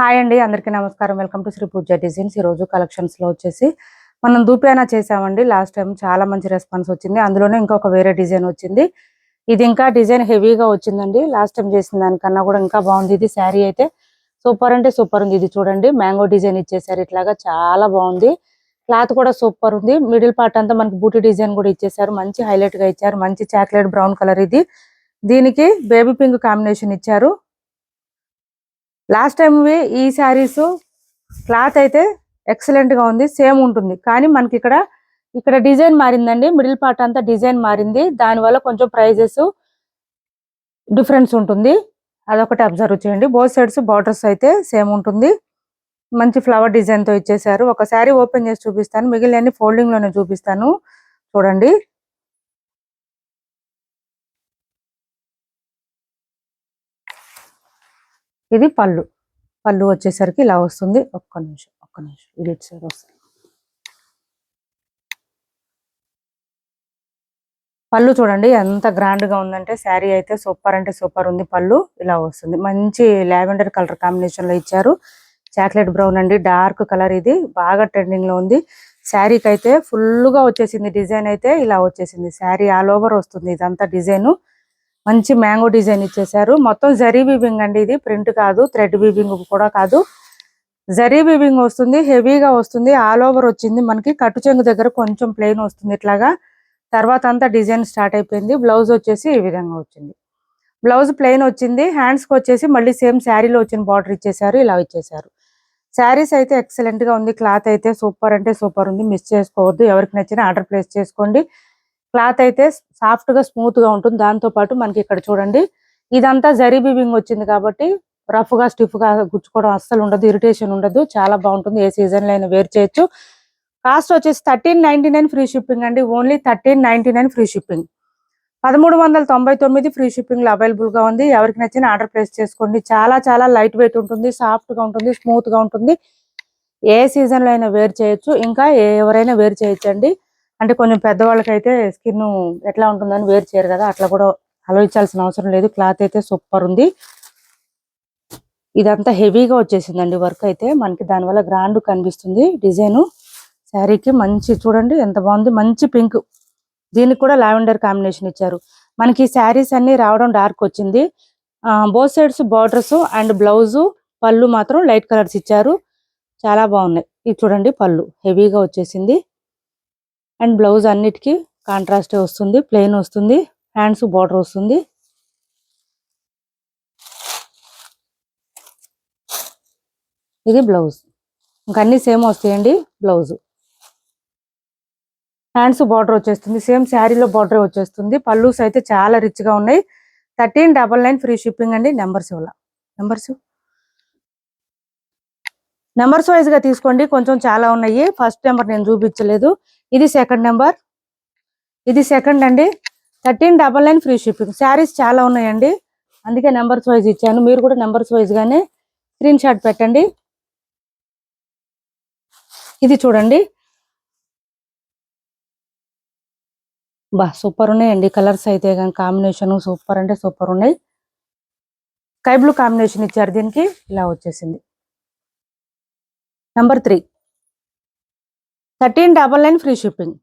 Hi అండి, అందరికీ నమస్కారం. Welcome to Sri Pooja designs. ఈరోజు కలెక్షన్స్లో వచ్చేసి మనం దూపియానా చేసామండి. లాస్ట్ టైం చాలా మంచి రెస్పాన్స్ వచ్చింది. అందులోనే ఇంకొక వేరే డిజైన్ వచ్చింది. ఇది ఇంకా డిజైన్ హెవీగా వచ్చిందండి. లాస్ట్ టైం చేసిన దానికన్నా కూడా ఇంకా బాగుంది. ఇది శారీ అయితే సూపర్ అంటే సూపర్ ఉంది. ఇది చూడండి, మ్యాంగో డిజైన్ ఇచ్చేసారు. ఇట్లాగా చాలా బాగుంది. క్లాత్ కూడా సూపర్ ఉంది. మిడిల్ పార్ట్ అంతా మనకి బూటీ డిజైన్ కూడా ఇచ్చేసారు. మంచి హైలైట్ గా ఇచ్చారు. మంచి చాక్లెట్ బ్రౌన్ కలర్ ఇది. దీనికి బేబీ పింక్ కాంబినేషన్ ఇచ్చారు. లాస్ట్ టైం ఈ శారీస్ క్లాత్ అయితే ఎక్సలెంట్ గా ఉంది, సేమ్ ఉంటుంది. కానీ మనకి ఇక్కడ డిజైన్ మారిందండి. మిడిల్ పార్ట్ అంతా డిజైన్ మారింది. దానివల్ల కొంచెం ప్రైజెస్ డిఫరెన్స్ ఉంటుంది. అదొకటి అబ్జర్వ్ చేయండి. బోత్ సైడ్స్ బార్డర్స్ అయితే సేమ్ ఉంటుంది. మంచి ఫ్లవర్ డిజైన్ తో ఇచ్చేసారు. ఒక శారీ ఓపెన్ చేసి చూపిస్తాను, మిగిలిన ఫోల్డింగ్ లోనే చూపిస్తాను. చూడండి, ఇది పళ్ళు వచ్చేసరికి ఇలా వస్తుంది. ఒక్క నిమిషం ఇది సైడ్ వస్తుంది. పళ్ళు చూడండి ఎంత గ్రాండ్ గా ఉందంటే, శారీ అయితే సూపర్ అంటే సూపర్ ఉంది. పళ్ళు ఇలా వస్తుంది. మంచి లావెండర్ కలర్ కాంబినేషన్ లో ఇచ్చారు. చాక్లెట్ బ్రౌన్ అండి, డార్క్ కలర్. ఇది బాగా ట్రెండింగ్ లో ఉంది. శారీకి అయితే ఫుల్ గా వచ్చేసింది. డిజైన్ అయితే ఇలా వచ్చేసింది. శారీ ఆల్ ఓవర్ వస్తుంది. ఇదంతా డిజైన్ మంచి మ్యాంగో డిజైన్ ఇచ్చేసారు. మొత్తం జరీ వీవింగ్ అండి. ఇది ప్రింట్ కాదు, థ్రెడ్ వీవింగ్ కూడా కాదు, జరీ వీవింగ్ వస్తుంది. హెవీగా వస్తుంది. ఆల్ ఓవర్ వచ్చింది. మనకి కట్టు చెంగు దగ్గర కొంచెం ప్లెయిన్ వస్తుంది ఇట్లాగా. తర్వాత అంతా డిజైన్ స్టార్ట్ అయిపోయింది. బ్లౌజ్ వచ్చేసి ఈ విధంగా వచ్చింది. బ్లౌజ్ ప్లెయిన్ వచ్చింది. హ్యాండ్స్ కి వచ్చేసి మళ్ళీ సేమ్ శారీలో వచ్చిన బార్డర్ ఇచ్చేసారు. ఇలా ఇచ్చేసారు. శారీస్ అయితే ఎక్సలెంట్ గా ఉంది. క్లాత్ అయితే సూపర్ అంటే సూపర్ ఉంది. మిస్ చేసుకోవద్దు. ఎవరికి నచ్చినా ఆర్డర్ ప్లేస్ చేసుకోండి. క్లాత్ అయితే సాఫ్ట్ గా స్మూత్ గా ఉంటుంది. దాంతో పాటు మనకి ఇక్కడ చూడండి, ఇదంతా జరీ వీవింగ్ వచ్చింది కాబట్టి రఫ్ గా స్టిఫ్ గా గుచ్చుకోవడం అస్సలు ఉండదు, ఇరిటేషన్ ఉండదు. చాలా బాగుంటుంది. ఏ సీజన్ లో అయినా వేర్ చేయొచ్చు. కాస్ట్ వచ్చేసి 1399 ఫ్రీ షిప్పింగ్ అండి. Only 1399 free shipping. 1399 free shipping లో అవైలబుల్ గా ఉంది. ఎవరికి నచ్చిన ఆర్డర్ ప్లేస్ చేసుకోండి. చాలా చాలా లైట్ వెయిట్ ఉంటుంది, సాఫ్ట్ గా ఉంటుంది, స్మూత్ గా ఉంటుంది. ఏ సీజన్ లో అయినా వేర్ చేయొచ్చు. ఇంకా ఎవరైనా వేర్ చేయొచ్చు అండి. అంటే కొంచెం పెద్దవాళ్ళకైతే స్కిన్ ఎట్లా ఉంటుందని వేర్ చేయరు కదా, అట్లా కూడా ఆలోచించాల్సిన అవసరం లేదు. క్లాత్ అయితే సూపర్ ఉంది. ఇదంతా హెవీగా వచ్చేసిందండి వర్క్ అయితే. మనకి దానివల్ల గ్రాండ్ కనిపిస్తుంది డిజైన్. శారీకి మంచి చూడండి ఎంత బాగుంది. మంచి పింక్, దీనికి కూడా లావెండర్ కాంబినేషన్ ఇచ్చారు. మనకి శారీస్ అన్ని రావడం డార్క్ వచ్చింది. Both sides borders and blouse, పళ్ళు మాత్రం లైట్ కలర్స్ ఇచ్చారు. చాలా బాగున్నాయి. ఇది చూడండి, పళ్ళు హెవీగా వచ్చేసింది. అండ్ బ్లౌజ్ అన్నిటికీ కాంట్రాస్ట్ వస్తుంది, ప్లెయిన్ వస్తుంది. హ్యాండ్స్ బార్డర్ వస్తుంది. ఇది బ్లౌజ్. ఇంకా అన్ని సేమ్ వస్తాయండి. బ్లౌజ్, హ్యాండ్స్ బార్డర్ వచ్చేస్తుంది. సేమ్ శారీలో బార్డర్ వచ్చేస్తుంది. పళ్ళూస్ అయితే చాలా రిచ్ గా ఉన్నాయి. 1399 ఫ్రీ షిప్పింగ్ అండి. నెంబర్స్ వైజ్ గా తీసుకోండి. కొంచెం చాలా ఉన్నాయి. ఫస్ట్ నెంబర్ నేను చూపించలేదు, ఇది సెకండ్ నెంబర్. ఇది సెకండ్ అండి. 1399 ఫ్రీ షిప్పింగ్. శారీస్ చాలా ఉన్నాయండి, అందుకే నెంబర్స్ వైజ్ ఇచ్చాను. మీరు కూడా నెంబర్స్ వైజ్ గానే స్క్రీన్ షాట్ పెట్టండి. ఇది చూడండి, బా సూపర్ ఉన్నాయండి కలర్స్ అయితే. కానీ కాంబినేషన్ సూపర్ అంటే సూపర్ ఉన్నాయి. స్కై బ్లూ కాంబినేషన్ ఇచ్చారు. దీనికి ఇలా వచ్చేసింది. Number 3, 1399 free shipping.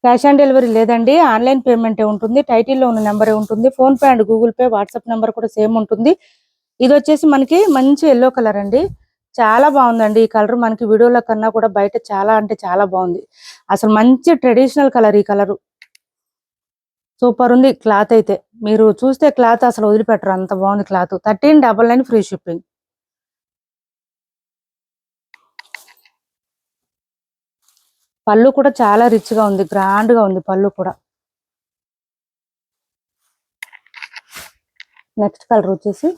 Cash on delivery లేదండి, ఆన్లైన్ పేమెంటే ఉంటుంది. టైటిల్లో ఉన్న నెంబరే ఉంటుంది. Phone pay and Google pay, WhatsApp number కూడా సేమ్ ఉంటుంది. ఇది వచ్చేసి మనకి మంచి ఎల్లో కలర్ అండి. చాలా బాగుందండి ఈ కలర్. మనకి వీడియోలో కన్నా కూడా బయట చాలా అంటే చాలా బాగుంది. అసలు మంచి ట్రెడిషనల్ కలర్. ఈ కలర్ సూపర్ ఉంది. క్లాత్ అయితే మీరు చూస్తే క్లాత్ అసలు వదిలిపెట్టరు, అంత బాగుంది క్లాత్. 1399 free shipping. పళ్ళు కూడా చాలా రిచ్ గా ఉంది, గ్రాండ్ గా ఉంది పళ్ళు కూడా. నెక్స్ట్ కలర్ వచ్చేసి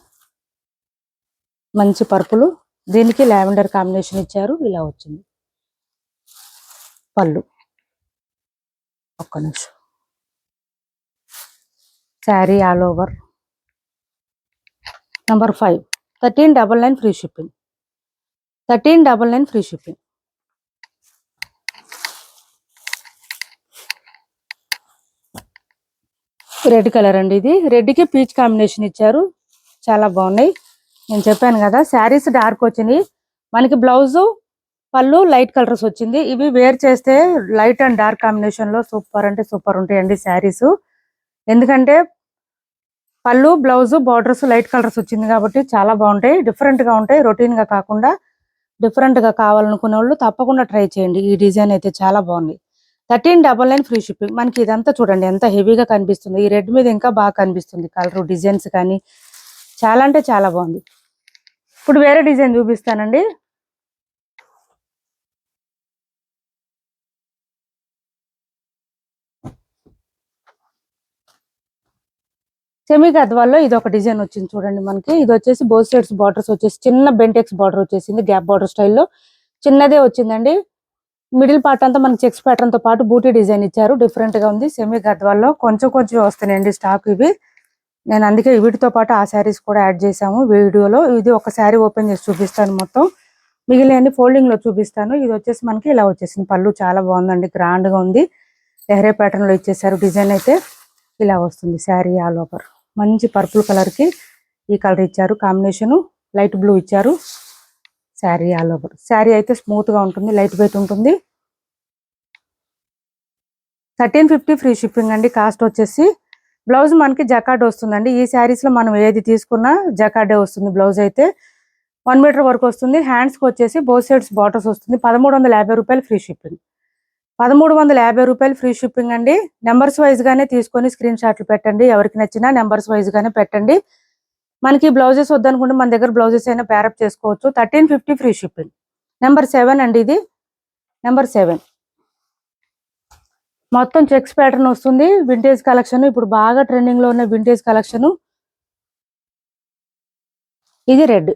మంచి పర్పుల్, దీనికి లావెండర్ కాంబినేషన్ ఇచ్చారు. ఇలా వచ్చింది పళ్ళు. ఒక్క నిమిషం. Sari all over. Number 5, 1399 free shipping. 1399 free shipping. Red colour అండి, ఇది రెడ్ కి పీచ్ కాంబినేషన్ ఇచ్చారు, చాలా బాగున్నాయి. నేను చెప్పాను కదా శారీస్ డార్క్ వచ్చినాయి, మనకి బ్లౌజ్ పళ్ళు లైట్ కలర్స్ వచ్చింది. ఇవి వేర్ చేస్తే లైట్ అండ్ డార్క్ కాంబినేషన్ లో సూపర్ అంటే సూపర్ ఉంటాయండి శారీస్. ఎందుకంటే పళ్ళు బ్లౌజ్ బార్డర్స్ లైట్ కలర్స్ వచ్చింది కాబట్టి చాలా బాగుంటాయి, డిఫరెంట్ గా ఉంటాయి. రొటీన్ గా కాకుండా డిఫరెంట్ గా కావాలనుకునే వాళ్ళు తప్పకుండా ట్రై చేయండి. ఈ డిజైన్ అయితే చాలా బాగుంది. 1399 ఫ్రీ షిప్పింగ్. మనకి ఇదంతా చూడండి ఎంత హెవీగా కనిపిస్తుంది, ఈ రెడ్ మీద ఇంకా బాగా కనిపిస్తుంది కలర్, డిజైన్స్ కానీ చాలా అంటే చాలా బాగుంది. ఇప్పుడు వేరే డిజైన్ చూపిస్తానండి. సెమీ గద్వాల్లో ఇది ఒక డిజైన్ వచ్చింది చూడండి. మనకి ఇది వచ్చేసి బోత్ సైడ్స్ బార్డర్స్ వచ్చేసి చిన్న బెంటెక్స్ బార్డర్ వచ్చేసింది, గ్యాప్ బార్డర్ స్టైల్లో చిన్నదే వచ్చిందండి. మిడిల్ పార్ట్ అంతా మనకి చెక్స్ ప్యాటర్న్ తో పాటు బూటీ డిజైన్ ఇచ్చారు, డిఫరెంట్ గా ఉంది. సెమీ గద్వాల్లో కొంచెం కొంచెం వస్తున్నాయండి స్టాక్ ఇవి. నేను అందుకే వీటితో పాటు ఆ శారీస్ కూడా యాడ్ చేసాము వీడియోలో. ఇది ఒక శారీ ఓపెన్ చేసి చూపిస్తాను, మొత్తం మిగిలిన ఫోల్డింగ్ లో చూపిస్తాను. ఇది వచ్చేసి మనకి ఇలా వచ్చేసింది, పళ్ళు చాలా బాగుందండి, గ్రాండ్ గా ఉంది. లెహరే ప్యాటర్న్ లో ఇచ్చేసారు. డిజైన్ అయితే ఇలా వస్తుంది శారీ ఆల్ ఓవర్. మంచి పర్పుల్ కలర్ కి ఈ కలర్ ఇచ్చారు, కాంబినేషన్ లైట్ బ్లూ ఇచ్చారు. Sari all over. శారీ అయితే స్మూత్ గా ఉంటుంది, లైట్ వెయిట్ ఉంటుంది. 1350 ఫ్రీ షిప్పింగ్ అండి. కాస్ట్ వచ్చేసి బ్లౌజ్ మనకి జకార్డ్ వస్తుందండి. ఈ శారీస్ లో మనం ఏది తీసుకున్నా జకార్డే వస్తుంది. బ్లౌజ్ అయితే 1 మీటర్ వరకు వస్తుంది. హ్యాండ్స్ కి వచ్చేసి బోత్ సైడ్స్ బార్డర్స్ వస్తుంది. 1350 రూపాయలు ఫ్రీ షిప్పింగ్. 1350 రూపాయలు ఫ్రీ షిప్పింగ్ అండి. నెంబర్స్ వైజ్ గానే తీసుకొని స్క్రీన్ షాట్లు పెట్టండి. ఎవరికి నచ్చినా నెంబర్స్ వైజ్ గానే పెట్టండి. మనకి బ్లౌజెస్ వద్దనుకుంటే మన దగ్గర బ్లౌజెస్ అయినా ప్యారప్ చేసుకోవచ్చు. 1350 ఫ్రీ షిప్పింగ్. నెంబర్ 7 అండి, ఇది నెంబర్ 7. మొత్తం చెక్స్ ప్యాటర్న్ వస్తుంది, వింటేజ్ కలెక్షన్. ఇప్పుడు బాగా ట్రెండింగ్ లో ఉన్న వింటేజ్ కలెక్షన్. ఇది రెడ్,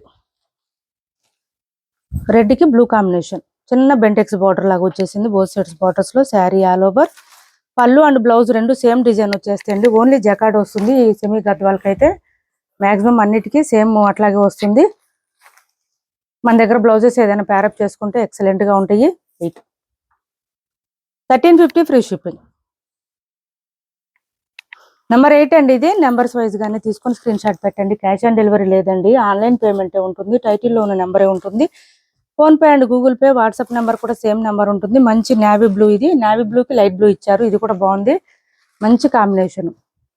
రెడ్ కి బ్లూ కాంబినేషన్, చిన్న బెంటెక్స్ బార్డర్ లాగా వచ్చేసింది బోత్ సైడ్స్ బార్డర్స్ లో. Sari all over. పళ్ళు అండ్ బ్లౌజ్ రెండు సేమ్ డిజైన్ వచ్చేస్తాయండి. ఓన్లీ జకార్డ్ వస్తుంది ఈ సెమీ గద్వాల్కి అయితే. మాక్సిమం అన్నిటికీ సేమ్ అట్లాగే వస్తుంది. మన దగ్గర బ్లౌజెస్ ఏదైనా ప్యారప్ చేసుకుంటే ఎక్సలెంట్ గా ఉంటాయి. 1350 ఫ్రీ షిప్పింగ్. నెంబర్ 8 అండి, ఇది నెంబర్స్ వైజ్ గానే తీసుకొని స్క్రీన్ షాట్ పెట్టండి. క్యాష్ ఆన్ డెలివరీ లేదండి, ఆన్లైన్ పేమెంటే ఉంటుంది. టైటిల్లో ఉన్న నెంబరే ఉంటుంది. Phone pay and Google pay, WhatsApp number కూడా సేమ్ నెంబర్ ఉంటుంది. మంచి నావీ బ్లూ, ఇది నావీ బ్లూ కి లైట్ బ్లూ ఇచ్చారు. ఇది కూడా బాగుంది, మంచి కాంబినేషన్.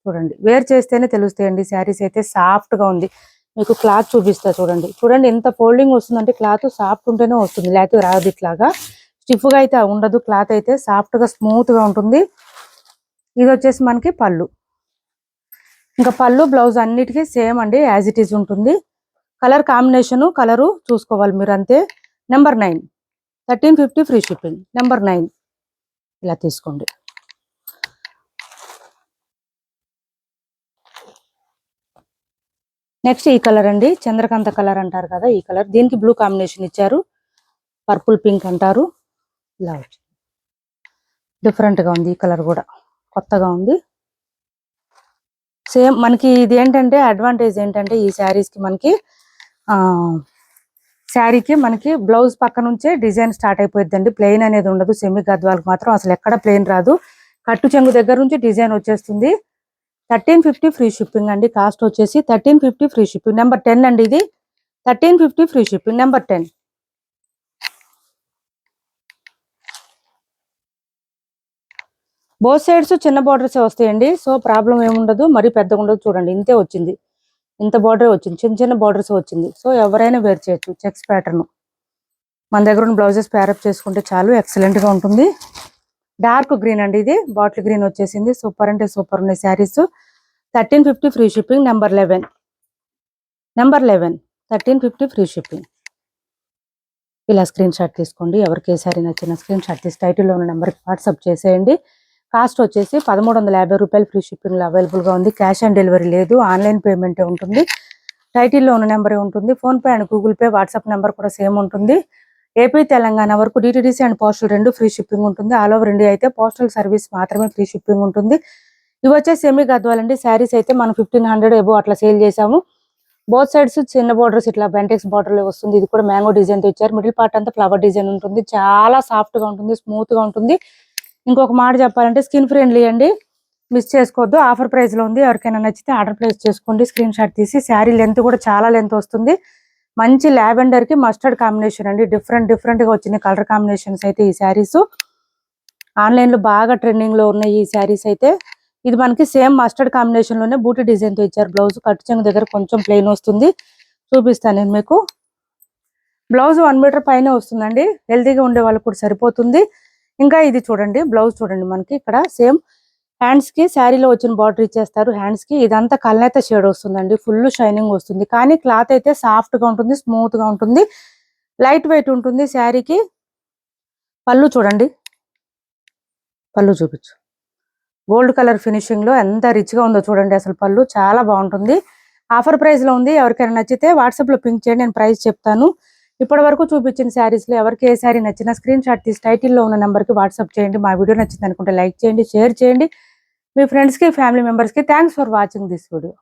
చూడండి వేర్ చేస్తేనే తెలుస్తాయండి. శారీస్ అయితే సాఫ్ట్ గా ఉంది. మీకు క్లాత్ చూపిస్తా చూడండి. చూడండి ఎంత ఫోల్డింగ్ వస్తుందంటే, క్లాత్ సాఫ్ట్ ఉంటేనే వస్తుంది, లేకపోతే రాదు. ఇట్లాగా స్టిఫ్ గా అయితే ఉండదు. క్లాత్ అయితే సాఫ్ట్ గా స్మూత్ గా ఉంటుంది. ఇది వచ్చేసి మనకి పళ్ళు. ఇంకా పళ్ళు బ్లౌజ్ అన్నిటికీ సేమ్ అండి, యాజ్ ఇట్ ఈజ్ ఉంటుంది. కలర్ కాంబినేషన్ కలరు చూసుకోవాలి మీరు అంతే. నెంబర్ 9. 1350 free shipping. నెంబర్ 9 ఇలా తీసుకోండి. నెక్స్ట్ ఈ కలర్ అండి, చంద్రకాంత కలర్ అంటారు కదా, ఈ కలర్. దీనికి బ్లూ కాంబినేషన్ ఇచ్చారు, పర్పుల్ పింక్ అంటారు. ఇలా వచ్చింది, డిఫరెంట్ గా ఉంది. ఈ కలర్ కూడా కొత్తగా ఉంది. సేమ్ మనకి ఇది ఏంటంటే అడ్వాంటేజ్ ఏంటంటే, ఈ శారీస్ కి మనకి శారీకి మనకి బ్లౌజ్ పక్క నుంచే డిజైన్ స్టార్ట్ అయిపోయిందండి. ప్లెయిన్ అనేది ఉండదు. సెమీ గద్వాలకు మాత్రం అసలు ఎక్కడ ప్లెయిన్ రాదు. కట్టు చెంగు దగ్గర నుంచి డిజైన్ వచ్చేస్తుంది. 1350 ఫ్రీ షిప్పింగ్ అండి. కాస్ట్ వచ్చేసి 1350 ఫ్రీ షిప్పింగ్. నెంబర్ 10 అండి, ఇది 1350 free shipping. Number 10. Both sides చిన్న బార్డర్స్ వస్తాయండి, సో ప్రాబ్లం ఏముండదు. మరి పెద్దగా ఉండదు. చూడండి ఇంతే వచ్చింది, ఇంత బార్డర్ వచ్చింది, చిన్న చిన్న బార్డర్స్ వచ్చింది. సో ఎవరైనా వేర్ చేయొచ్చు. చెక్స్ ప్యాటర్న్ మన దగ్గర ఉన్న బ్లౌజెస్ ప్యారప్ చేసుకుంటే చాలు, ఎక్సలెంట్ గా ఉంటుంది. డార్క్ గ్రీన్ అండి, ఇది బాటిల్ గ్రీన్ వచ్చేసింది. సూపర్ అంటే సూపర్ ఉన్నాయి saris. 1350 free shipping. Number 11. Number 11, 1350 free shipping. ఇలా స్క్రీన్ షాట్ తీసుకోండి. ఎవరికి ఏ శారీ నచ్చిన స్క్రీన్ షాట్ తీసి టైటిల్లో ఉన్న నెంబర్కి వాట్సాప్ చేసేయండి. కాస్ట్ వచ్చేసి 1350 రూపాయలు ఫ్రీ షిప్పింగ్ లో అవైలబుల్ గా ఉంది. క్యాష్ ఆన్ డెలివరీ లేదు, ఆన్లైన్ పేమెంటే ఉంటుంది. టైటిల్లో ఉన్న నెంబరే ఉంటుంది. Phone pay and Google pay, WhatsApp number కూడా సేమ్ ఉంటుంది. ఏపీ తెలంగాణ వరకు డిటిడిసి అండ్ పోస్టల్ రెండు ఫ్రీ షిప్పింగ్ ఉంటుంది. ఆల్ ఓవర్ ఇండియా అయితే పోస్టల్ సర్వీస్ మాత్రమే ఫ్రీ షిప్పింగ్ ఉంటుంది. ఇవి వచ్చే సెమీ గద్వాలండి. శారీస్ అయితే మనం 1500 ఎబో అట్లా సేల్ చేసాము. బోత్ సైడ్స్ చిన్న బార్డర్స్ ఇట్లా బెంటెక్స్ బార్డర్ లో వస్తుంది. ఇది కూడా మ్యాంగో డిజైన్ తో ఇచ్చారు. మిడిల్ పార్ట్ అంతా ఫ్లవర్ డిజైన్ ఉంటుంది. చాలా సాఫ్ట్ గా ఉంటుంది, స్మూత్ గా ఉంటుంది. ఇంకొక మాట చెప్పాలంటే స్కిన్ ఫ్రెండ్లీ అండి. మిస్ చేసుకోవద్దు. ఆఫర్ ప్రైస్ లో ఉంది. ఎవరికైనా నచ్చితే ఆర్డర్ ప్లేస్ చేసుకోండి. స్క్రీన్ షాట్ తీసి. శారీ లెంత్ కూడా చాలా లెంత్ వస్తుంది. మంచి లావెండర్ కి మస్టర్డ్ కాంబినేషన్ అండి. డిఫరెంట్ గా వచ్చిన కలర్ కాంబినేషన్స్ అయితే ఈ శారీస్ ఆన్లైన్ లో బాగా ట్రెండింగ్ లో ఉన్నాయి. ఈ శారీస్ అయితే ఇది మనకి సేమ్ మస్టర్డ్ కాంబినేషన్ లోనే బూటీ డిజైన్ తో ఇచ్చారు. బ్లౌజ్ కట్ చెంగు దగ్గర కొంచెం ప్లెయిన్ వస్తుంది. చూపిస్తాను నేను మీకు. బ్లౌజ్ 1 మీటర్ పైన వస్తుందండి. హెల్తీగా ఉండే వాళ్ళకి కూడా సరిపోతుంది. ఇంకా ఇది చూడండి, బ్లౌజ్ చూడండి. మనకి ఇక్కడ సేమ్ హ్యాండ్స్ కి శారీలో వచ్చిన బార్డర్ ఇచ్చేస్తారు. హ్యాండ్స్ కి ఇదంతా కల్నేత షేడ్ వస్తుందండి. ఫుల్ షైనింగ్ వస్తుంది. కానీ క్లాత్ అయితే సాఫ్ట్ గా ఉంటుంది, స్మూత్ గా ఉంటుంది, లైట్ వెయిట్ ఉంటుంది శారీకి. పళ్ళు చూడండి, పళ్ళు చూపించు. గోల్డ్ కలర్ ఫినిషింగ్ లో ఎంత రిచ్ గా ఉందో చూడండి. అసలు పళ్ళు చాలా బాగుంటుంది. ఆఫర్ ప్రైస్ లో ఉంది. ఎవరికైనా నచ్చితే వాట్సాప్ లో పింక్ చేయండి, నేను ప్రైస్ చెప్తాను. ఇప్పటి వరకు చూపించిన శారీస్ లో ఎవరికి ఏ శారీ నచ్చినా స్క్రీన్ షాట్ తీసి టైటిల్లో ఉన్న నెంబర్ కి వాట్సాప్ చేయండి. మా వీడియో నచ్చింది అనుకుంటే లైక్ చేయండి, షేర్ చేయండి మీ ఫ్రెండ్స్ కి, ఫ్యామిలీ మెంబర్స్ కి. Thanks for watching this video.